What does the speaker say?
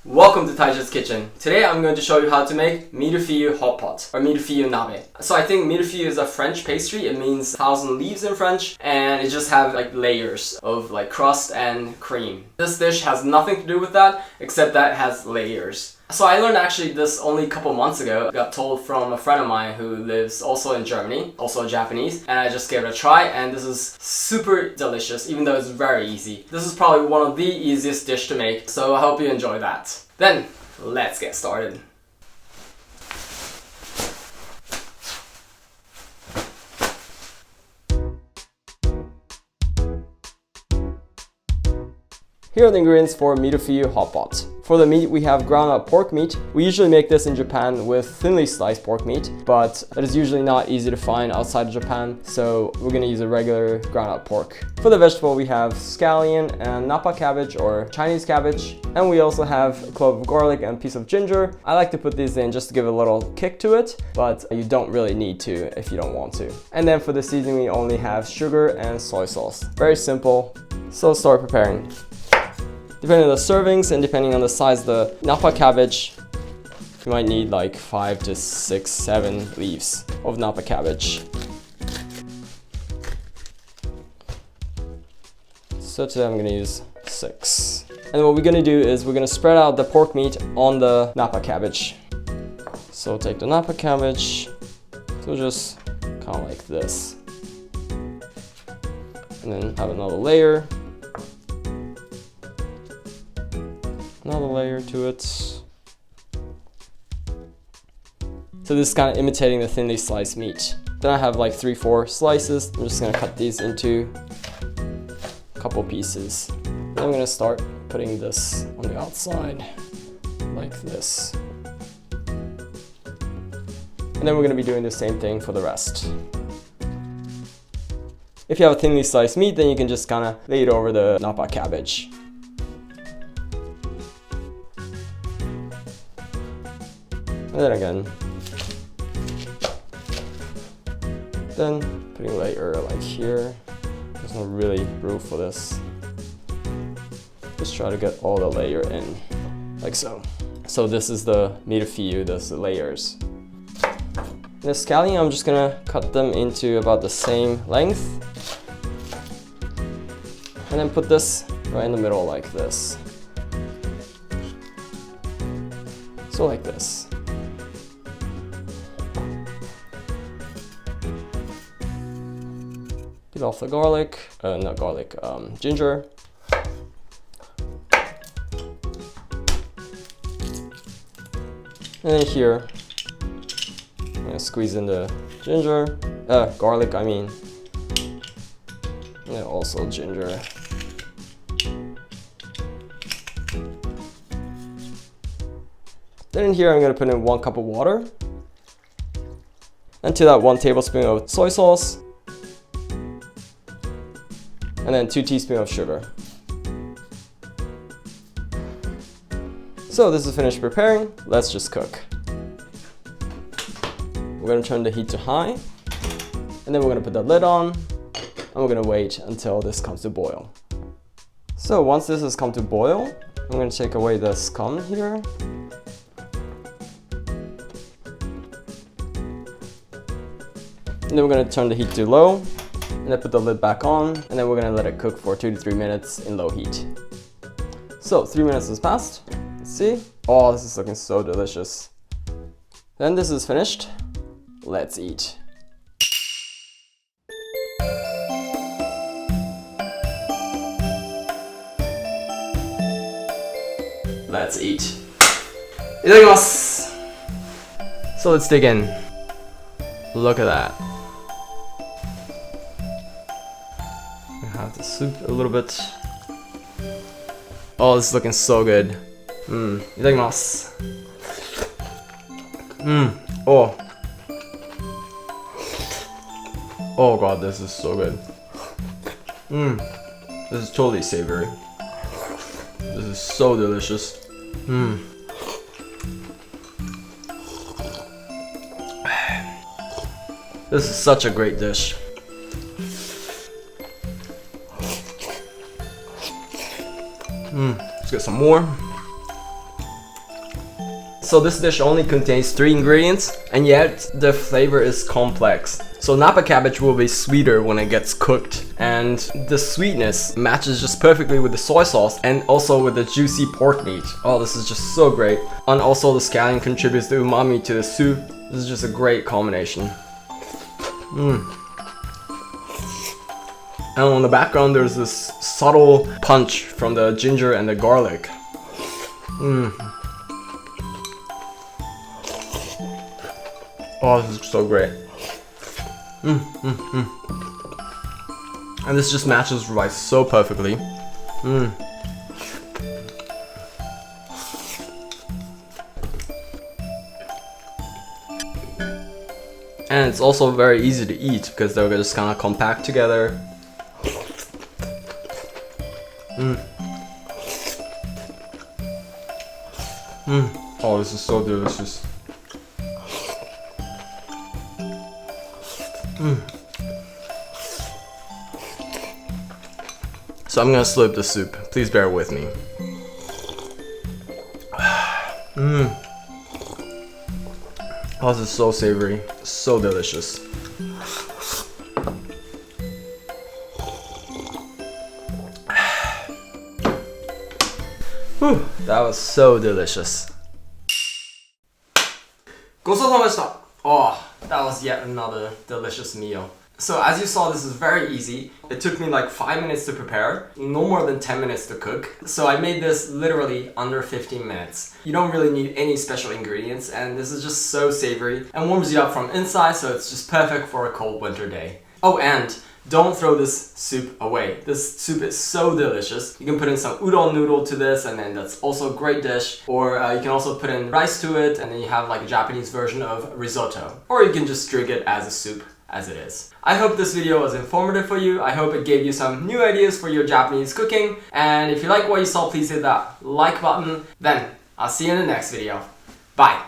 Welcome to Tbsp Kitchen. Today I'm going to show you how to make Mille-feuille Hotpot or Mille-feuille鍋. So I think Mille-feuille is a French pastry. It means 1,000 leaves in French, and it just have like layers of like crust and cream. This dish has nothing to do with that except that it has layers. So I learned actually this only a couple months ago. I got told from a friend of mine who lives also in Germany, also Japanese, and I just gave it a try, and this is super delicious even though it's very easy. This is probably one of the easiest dish to make, so I hope you enjoy that. Then, let's get started. Here are the ingredients for Mille-feuille Hotpot. For the meat, we have ground up pork meat. We usually make this in Japan with thinly sliced pork meat, but it is usually not easy to find outside of Japan, so we're gonna use a regular ground up pork. For the vegetable, we have scallion and Nappa cabbage or Chinese cabbage, and we also have a clove of garlic and a piece of ginger. I like to put these in just to give a little kick to it, but you don't really need to if you don't want to. And then for the seasoning, we only have sugar and soy sauce. Very simple, so let's start preparing. Depending on the servings and depending on the size of the Nappa cabbage, you might need like 5 to 6, 7 leaves of Nappa cabbage. So today I'm gonna use 6. And what we're gonna do is we're gonna spread out the pork meat on the Nappa cabbage. So take the Nappa cabbage, so just kind of like this. And then have another layer. Another layer to it. So this is kind of imitating the thinly sliced meat. Then I have like 3-4 slices. I'm just gonna cut these into a couple pieces. Then I'm gonna start putting this on the outside like this. And then we're gonna be doing the same thing for the rest. If you have a thinly sliced meat, then you can just kind of lay it over the Nappa cabbage. And then again, then putting a layer like here. There's no really room for this. Just try to get all the layer in, like so. So this is the mille-feuille, this is the layers. The scallion, I'm just gonna cut them into about the same length. And then put this right in the middle like this. So like this. Peel off the garlic, not garlic, ginger. And then here, I'm gonna squeeze in the ginger, garlic I mean, and also ginger. Then in here I'm gonna put in 1 cup of water, and to that 1 tablespoon of soy sauce, and then 2 teaspoons of sugar. So this is finished preparing, let's just cook. We're gonna turn the heat to high, and then we're gonna put the lid on, and we're gonna wait until this comes to boil. So once this has come to boil, I'm gonna take away the scum here. And then we're gonna turn the heat to low, and then put the lid back on, and then we're gonna let it cook for 2 to 3 minutes in low heat. So 3 minutes has passed. Let's see. Oh, this is looking so delicious. Then this is finished. Let's eat. Let's eat. Itadakimasu! So let's dig in. Look at that. Have the soup a little bit. Oh, this is looking so good. Itadakimasu. Oh. Oh god, this is so good. This is totally savory. This is so delicious. This is such a great dish. Let's get some more. So this dish only contains 3 ingredients, and yet the flavor is complex. So Nappa cabbage will be sweeter when it gets cooked, and the sweetness matches just perfectly with the soy sauce and also with the juicy pork meat. Oh, this is just so great. And also the scallion contributes the umami to the soup. This is just a great combination. And on the background there's this subtle punch from the ginger and the garlic. Oh, this is so great. And this just matches rice so perfectly. And it's also very easy to eat because they're just kind of compact together. Oh, this is so delicious. So I'm gonna slurp the soup. Please bear with me. Oh, this is so savory, so delicious. Whew, that was so delicious. ごちそうさまでした。Oh, that was yet another delicious meal. So as you saw, this is very easy. It took me like 5 minutes to prepare, no more than 10 minutes to cook. So I made this literally under 15 minutes. You don't really need any special ingredients, and this is just so savory and warms you up from inside, so it's just perfect for a cold winter day. Oh, and don't throw this soup away. This soup is so delicious. You can put in some udon noodle to this, and then that's also a great dish. Or you can also put in rice to it, and then you have like a Japanese version of risotto. Or you can just drink it as a soup, as it is. I hope this video was informative for you. I hope it gave you some new ideas for your Japanese cooking. And if you like what you saw, please hit that like button. Then I'll see you in the next video. Bye!